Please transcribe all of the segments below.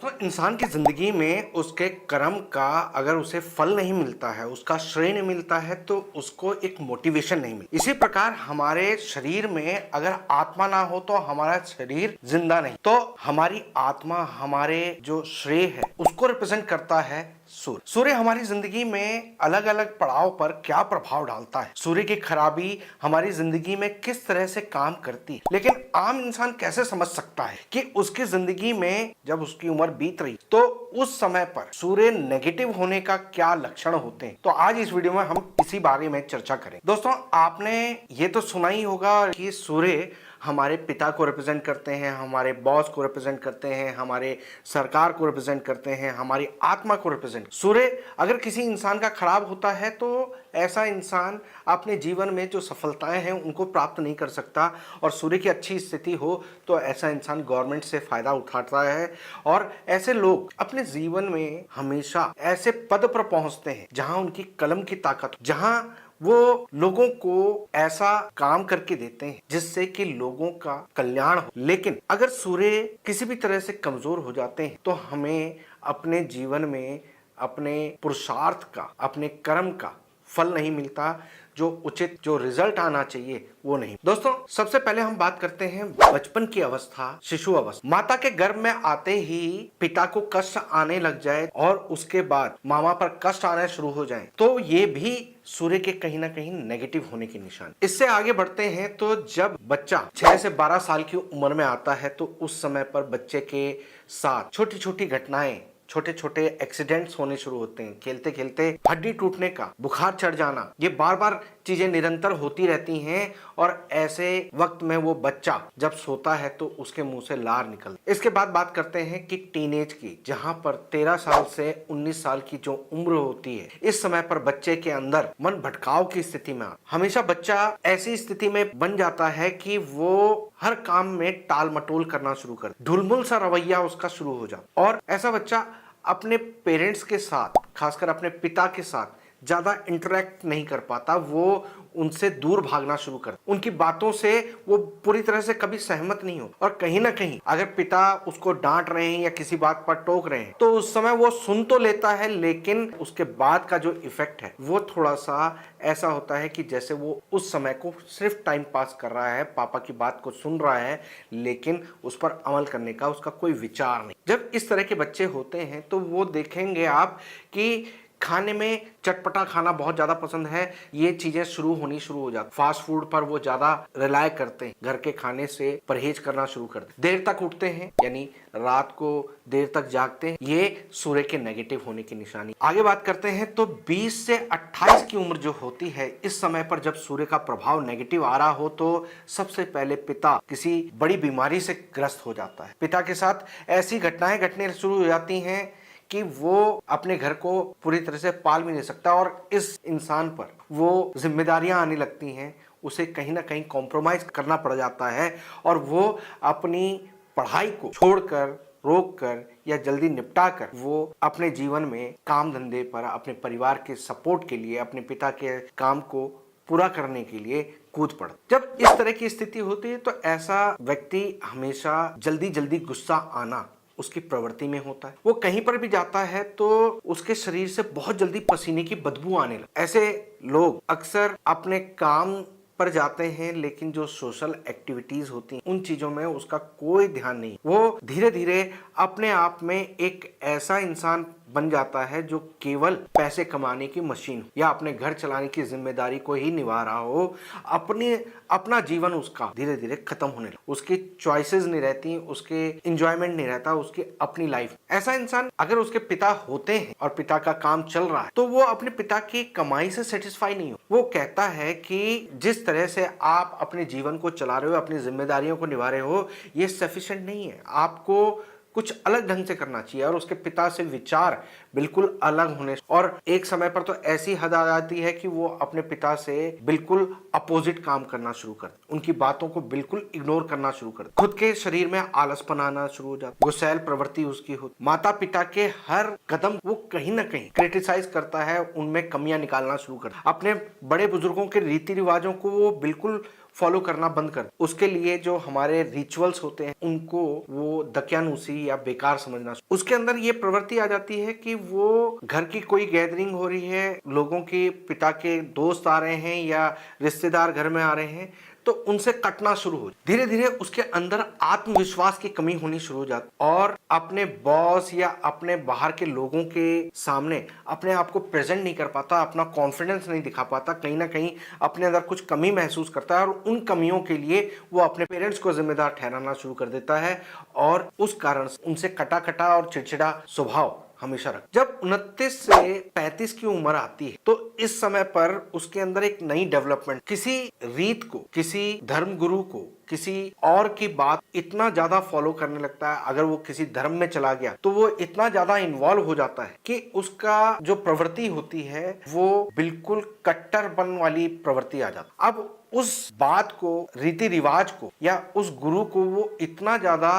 तो इंसान की जिंदगी में उसके कर्म का अगर उसे फल नहीं मिलता है, उसका श्रेय नहीं मिलता है, तो उसको एक मोटिवेशन नहीं मिलती। इसी प्रकार हमारे शरीर में अगर आत्मा ना हो तो हमारा शरीर जिंदा नहीं। तो हमारी आत्मा, हमारे जो श्रेय है, उसको रिप्रेजेंट करता है सूर्य। सूर्य हमारी जिंदगी में अलग अलग पड़ाव पर क्या प्रभाव डालता है, सूर्य की खराबी हमारी जिंदगी में किस तरह से काम करती है, लेकिन आम इंसान कैसे समझ सकता है कि उसकी जिंदगी में जब उसकी उम्र बीत रही तो उस समय पर सूर्य नेगेटिव होने का क्या लक्षण होते हैं। तो आज इस वीडियो में हम इसी बारे में चर्चा करें। दोस्तों, आपने ये तो सुना ही होगा कि सूर्य हमारे पिता को रिप्रेजेंट करते हैं, हमारे बॉस को रिप्रेजेंट करते हैं, हमारे सरकार को रिप्रेजेंट करते हैं, हमारी आत्मा को रिप्रेजेंट। सूर्य अगर किसी इंसान का खराब होता है तो ऐसा इंसान अपने जीवन में जो सफलताएं हैं उनको प्राप्त नहीं कर सकता, और सूर्य की अच्छी स्थिति हो तो ऐसा इंसान गवर्नमेंट से फायदा उठाता है, और ऐसे लोग अपने जीवन में हमेशा ऐसे पद पर पहुंचते हैं जहां उनकी कलम की ताकत, जहां वो लोगों को ऐसा काम करके देते हैं जिससे कि लोगों का कल्याण हो। लेकिन अगर सूर्य किसी भी तरह से कमजोर हो जाते हैं तो हमें अपने जीवन में अपने पुरुषार्थ का, अपने कर्म का फल नहीं मिलता, जो उचित जो रिजल्ट आना चाहिए वो नहीं। दोस्तों, सबसे पहले हम बात करते हैं बचपन की अवस्था, शिशु अवस्था। माता के गर्भ में आते ही पिता को कष्ट आने लग जाए और उसके बाद मामा पर कष्ट आने शुरू हो जाए तो ये भी सूर्य के कहीं ना कहीं नेगेटिव होने के निशान। इससे आगे बढ़ते हैं तो जब बच्चा 6 से 12 साल की उम्र में आता है तो उस समय पर बच्चे के साथ छोटी छोटी घटनाएं, छोटे छोटे एक्सीडेंट्स होने शुरू होते हैं। खेलते खेलते हड्डी टूटने का, बुखार चढ़ जाना, ये बार बार चीजें निरंतर होती रहती हैं, और ऐसे वक्त में वो बच्चा जब सोता है तो उसके मुंह से लार निकलती। इसके बाद बात करते हैं कि टीनेज की, जहां पर 13 साल से 19 साल की जो उम्र होती है, इस समय पर बच्चे के अंदर मन भटकाव की स्थिति में हमेशा बच्चा ऐसी स्थिति में बन जाता है कि वो हर काम में टाल मटोल करना शुरू कर, ढुलमुल सा रवैया उसका शुरू हो जाता, और ऐसा बच्चा अपने पेरेंट्स के साथ, खासकर अपने पिता के साथ ज्यादा इंटरेक्ट नहीं कर पाता। वो उनसे दूर भागना शुरू कर, उनकी बातों से वो पूरी तरह से कभी सहमत नहीं हो, और कहीं ना कहीं अगर पिता उसको डांट रहे हैं या किसी बात पर टोक रहे हैं तो उस समय वो सुन तो लेता है, लेकिन उसके बाद का जो इफेक्ट है वो थोड़ा सा ऐसा होता है कि जैसे वो उस समय को सिर्फ टाइम पास कर रहा है, पापा की बात को सुन रहा है, लेकिन उस पर अमल करने का उसका कोई विचार नहीं। जब इस तरह के बच्चे होते हैं तो वो देखेंगे आप कि खाने में चटपटा खाना बहुत ज्यादा पसंद है, ये चीजें शुरू हो जाती। फास्ट फूड पर वो ज्यादा रिलाय करते हैं, घर के खाने से परहेज करना शुरू करते हैं, देर तक उठते हैं, यानी रात को देर तक जागते हैं। ये सूर्य के नेगेटिव होने की निशानी। आगे बात करते हैं तो 20 से 28 की उम्र जो होती है, इस समय पर जब सूर्य का प्रभाव नेगेटिव आ रहा हो तो सबसे पहले पिता किसी बड़ी बीमारी से ग्रस्त हो जाता है। पिता के साथ ऐसी घटनाएं घटने शुरू हो जाती हैं कि वो अपने घर को पूरी तरह से पाल भी नहीं सकता, और इस इंसान पर वो जिम्मेदारियां आने लगती हैं, उसे कहीं ना कहीं कॉम्प्रोमाइज करना पड़ जाता है, और वो अपनी पढ़ाई को छोड़कर, रोक कर या जल्दी निपटा कर वो अपने जीवन में काम धंधे पर, अपने परिवार के सपोर्ट के लिए, अपने पिता के काम को पूरा करने के लिए कूद पड़। जब इस तरह की स्थिति होती है तो ऐसा व्यक्ति हमेशा जल्दी जल्दी गुस्सा आना उसकी प्रवृत्ति में होता है। वो कहीं पर भी जाता है तो उसके शरीर से बहुत जल्दी पसीने की बदबू आने लगती। ऐसे लोग अक्सर अपने काम पर जाते हैं, लेकिन जो सोशल एक्टिविटीज होती हैं उन चीजों में उसका कोई ध्यान नहीं। वो धीरे धीरे अपने आप में एक ऐसा इंसान बन जाता है जो केवल पैसे कमाने की मशीन या अपने घर चलाने की जिम्मेदारी को ही निभा रहा हो। अपना जीवन उसका धीरे धीरे खत्म होने लगा, उसकी चॉइसेस नहीं रहती, उसके इंजॉयमेंट नहीं रहता, उसकी अपनी लाइफ। ऐसा इंसान अगर उसके पिता होते हैं और पिता का काम चल रहा है तो वो अपने पिता की कमाई से सेटिस्फाई नहीं हो। वो कहता है कि जिस तरह से आप अपने जीवन को चला रहे हो, अपनी जिम्मेदारियों को निभा रहे हो, ये सफिशिएंट नहीं है, आपको कुछ अलग ढंग से करना चाहिए। और उसके पिता से विचार बिल्कुल अलग होने, और एक समय पर तो ऐसी हद आ जाती है कि वो अपने पिता से बिल्कुल अपोजिट काम करना शुरू कर, उनकी बातों को बिल्कुल इग्नोर करना शुरू कर, खुद के शरीर में आलसपन आना शुरू हो जाता, गुस्सैल प्रवृत्ति उसकी हो, माता पिता के हर कदम वो कहीं ना कहीं क्रिटिसाइज करता है, उनमें कमियां निकालना शुरू कर, अपने बड़े बुजुर्गों के रीति रिवाजों को वो बिल्कुल फॉलो करना बंद कर, उसके लिए जो हमारे रिचुअल्स होते हैं उनको वो दकियानूसी या बेकार समझना। उसके अंदर ये प्रवृत्ति आ जाती है कि वो घर की कोई गैदरिंग हो रही है, लोगों के पिता के दोस्त आ रहे हैं या रिश्तेदार घर में आ रहे हैं, तो उनसे कटना शुरू हो। धीरे धीरे उसके अंदर आत्मविश्वास की कमी होनी शुरू हो जाती और अपने बॉस या अपने बाहर के लोगों के सामने अपने आप को प्रेजेंट नहीं कर पाता, अपना कॉन्फिडेंस नहीं दिखा पाता, कहीं ना कहीं अपने अंदर कुछ कमी महसूस करता है और उन कमियों के लिए वो अपने पेरेंट्स को जिम्मेदार ठहराना शुरू कर देता है और उस कारण उनसे कटा कटा और चिड़चिड़ा स्वभाव हमेशा रख। जब 29 से 35 की उम्र आती है तो इस समय पर उसके अंदर एक नई डेवलपमेंट, किसी रीत को, किसी धर्म गुरु को, किसी और की बात इतना ज्यादा फॉलो करने लगता है। अगर वो किसी धर्म में चला गया तो वो इतना ज्यादा इन्वॉल्व हो जाता है कि उसका जो प्रवृत्ति होती है वो बिल्कुल कट्टरपन वाली प्रवृत्ति आ जाती। अब उस बात को, रीति रिवाज को या उस गुरु को वो इतना ज्यादा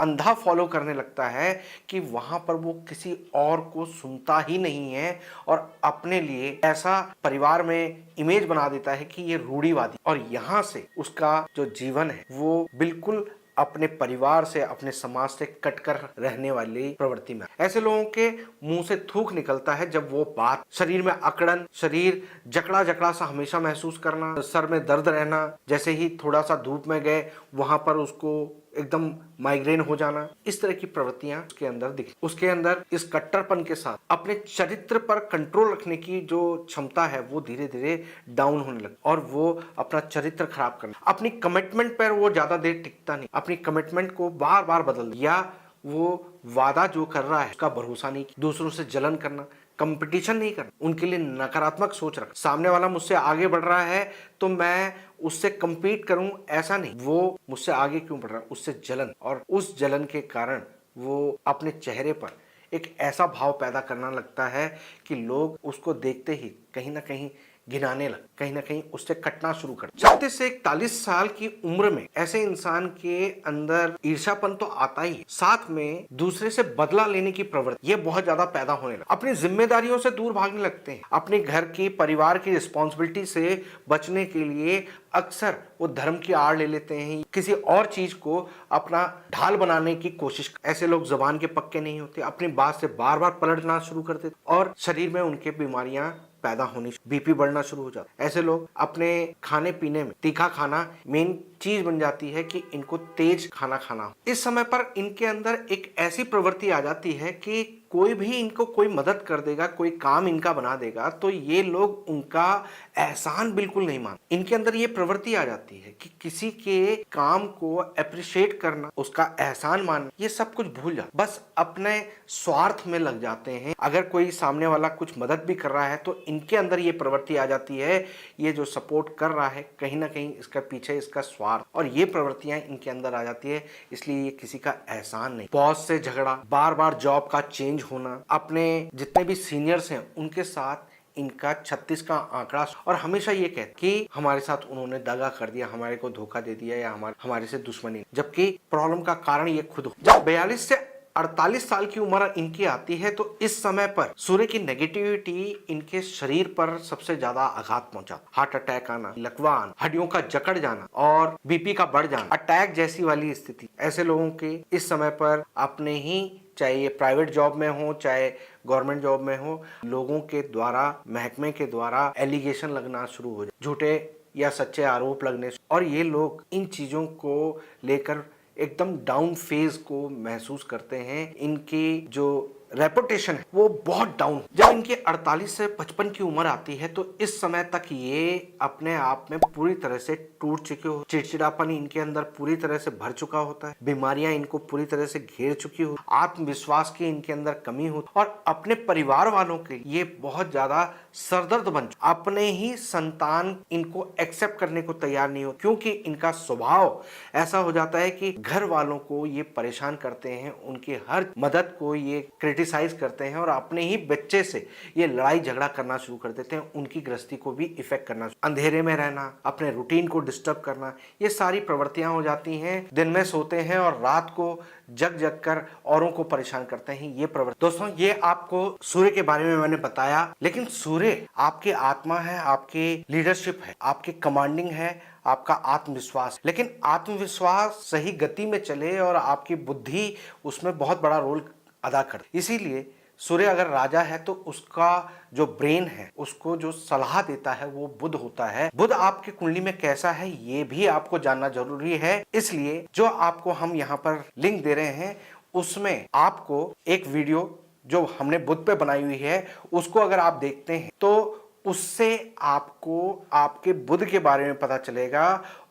अंधा फॉलो करने लगता है कि वहां पर वो किसी और को सुनता ही नहीं है और अपने लिए ऐसा परिवार में इमेज बना देता है कि ये रूढ़िवादी, और यहां से उसका जो जीवन है वो बिल्कुल अपने परिवार से, अपने समाज से कटकर रहने वाली प्रवृत्ति में। ऐसे लोगों के मुंह से थूक निकलता है जब वो बात, शरीर में अकड़न, शरीर जकड़ा जकड़ा सा हमेशा महसूस करना, सर में दर्द रहना, जैसे ही थोड़ा सा धूप में गए वहां पर उसको एकदम माइग्रेन हो जाना, इस तरह की प्रवृत्तियां उसके अंदर दिखी। उसके अंदर इस कट्टरपन के साथ अपने चरित्र पर कंट्रोल रखने की जो क्षमता है वो धीरे धीरे डाउन होने लगी और वो अपना चरित्र खराब करना, अपनी कमिटमेंट पर वो ज्यादा देर टिकता नहीं, अपनी कमिटमेंट को बार बार बदल, या वो वादा जो कर रहा है उसका भरोसा नहीं, दूसरों से जलन करना, कंपटीशन नहीं करना, उनके लिए नकारात्मक सोच रख, सामने वाला मुझसे आगे बढ़ रहा है तो मैं उससे कंपीट करूं, ऐसा नहीं, वो मुझसे आगे क्यों बढ़ रहा है, उससे जलन, और उस जलन के कारण वो अपने चेहरे पर एक ऐसा भाव पैदा करना लगता है कि लोग उसको देखते ही कहीं ना कहीं गिनाने लग, कहीं ना कहीं उससे कटना शुरू कर। 36 से 41 साल की उम्र में ऐसे इंसान के अंदर ईर्ष्यापन तो आता ही, साथ में दूसरे से बदला लेने की प्रवृत्ति ये बहुत ज्यादा पैदा होने लगा। अपनी जिम्मेदारियों से दूर भागने लगते हैं, अपने घर की, परिवार की रिस्पॉन्सिबिलिटी से बचने के लिए अक्सर वो धर्म की आड़ ले लेते हैं, किसी और चीज को अपना ढाल बनाने की कोशिश। ऐसे लोग जबान के पक्के नहीं होते, अपनी बात से बार बार पलटना शुरू कर देते और शरीर में उनके बीमारियां पैदा होनी, बीपी बढ़ना शुरू हो जाता। ऐसे लोग अपने खाने पीने में तीखा खाना मेन चीज बन जाती है कि इनको तेज खाना खाना। इस समय पर इनके अंदर एक ऐसी प्रवृत्ति आ जाती है कि कोई भी इनको कोई मदद कर देगा, कोई काम इनका बना देगा तो ये लोग उनका एहसान बिल्कुल नहीं मानते। इनके अंदर ये प्रवृत्ति आ जाती है कि किसी के काम को अप्रिशिएट करना, उसका एहसान मानना, ये सब कुछ भूल जाते, बस अपने स्वार्थ में लग जाते हैं। अगर कोई सामने वाला कुछ मदद भी कर रहा है तो इनके अंदर ये प्रवृत्ति आ जाती है, ये जो सपोर्ट कर रहा है कहीं ना कहीं इसका पीछे इसका स्वार्थ, और ये प्रवृत्तियां इनके अंदर आ जाती है, इसलिए ये किसी का एहसान नहीं। बॉस से झगड़ा, बार बार जॉब का चेंज होना, अपने जितने भी सीनियर्स हैं उनके साथ इनका 36 का आंकड़ा, और हमेशा ये कहते कि हमारे साथ उन्होंने दगा कर दिया, हमारे को धोखा दे दिया या हमारे से दुश्मनी, जबकि प्रॉब्लम का कारण ये खुद हो। जब 42 से 48 साल की उम्र इनकी आती है तो इस समय पर सूर्य की नेगेटिविटी इनके शरीर पर सबसे ज्यादा आघात पहुंचा, हार्ट अटैक आना, लकवा आना, हड्डियों का जकड़ जाना और बीपी का बढ़ जाना, अटैक जैसी वाली स्थिति। ऐसे लोगों के इस समय पर अपने ही, चाहे ये प्राइवेट जॉब में हो चाहे गवर्नमेंट जॉब में हो, लोगों के द्वारा, महकमे के द्वारा एलिगेशन लगना शुरू हो जाए, झूठे या सच्चे आरोप लगने, और ये लोग इन चीजों को लेकर एकदम डाउन फेज को महसूस करते हैं। इनकी जो रेपुटेशन है वो बहुत डाउन। जब इनकी 48 से 55 की उम्र आती है तो इस समय तक ये अपने आप में पूरी तरह से टूट चुके हो, चिड़चिड़ापन इनके अंदर पूरी तरह से भर चुका होता है, बीमारियां इनको पूरी तरह से घेर चुकी हो, आत्मविश्वास की इनके अंदर कमी हो, और अपने परिवार वालों के ये बहुत ज्यादा सरदर्द बन चुके। अपने ही संतान इनको एक्सेप्ट करने को तैयार नहीं हो, क्योंकि इनका स्वभाव ऐसा हो जाता है कि घर वालों को ये परेशान करते हैं, उनकी हर मदद को ये क्रिटिसाइज करते हैं और अपने ही बच्चे से ये लड़ाई झगड़ा करना शुरू कर देते हैं, उनकी गृहस्थी को भी इफेक्ट करना, अंधेरे में रहना, अपने रूटीन को डिस्टर्ब करना, ये सारी प्रवृत्तियां हो जाती हैं। दिन में सोते हैं और रात को जग जग कर औरों को परेशान करते हैं, ये प्रवृत्ति। दोस्तों, ये आपको सूर्य के बारे में मैंने बताया, लेकिन सूर्य आपकी आत्मा है, आपकी लीडरशिप है, आपकी कमांडिंग है, आपका आत्मविश्वास। लेकिन आत्मविश्वास सही गति में चले और आपकी बुद्धि उसमें बहुत बड़ा रोल अदा करती। इसीलिए सूर्य अगर राजा है तो उसका जो ब्रेन है, उसको जो सलाह देता है वो बुध होता है। बुध आपकी कुंडली में कैसा है ये भी आपको जानना जरूरी है। इसलिए जो आपको हम यहाँ पर लिंक दे रहे हैं उसमें आपको एक वीडियो जो हमने बुध पे बनाई हुई है उसको अगर आप देखते हैं तो उससे आपको आपके बुध के बारे में पता चलेगा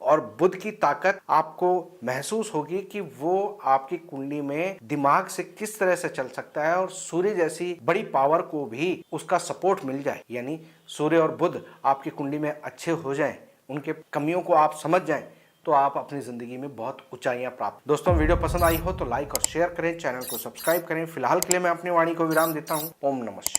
और बुध की ताकत आपको महसूस होगी कि वो आपकी कुंडली में दिमाग से किस तरह से चल सकता है और सूर्य जैसी बड़ी पावर को भी उसका सपोर्ट मिल जाए। यानी सूर्य और बुध आपकी कुंडली में अच्छे हो जाएं, उनके कमियों को आप समझ जाएं, तो आप अपनी जिंदगी में बहुत ऊंचाइयां प्राप्त। दोस्तों, वीडियो पसंद आई हो तो लाइक और शेयर करें, चैनल को सब्सक्राइब करें। फिलहाल के लिए मैं अपनी वाणी को विराम देता हूं। ओम नमः शिवाय।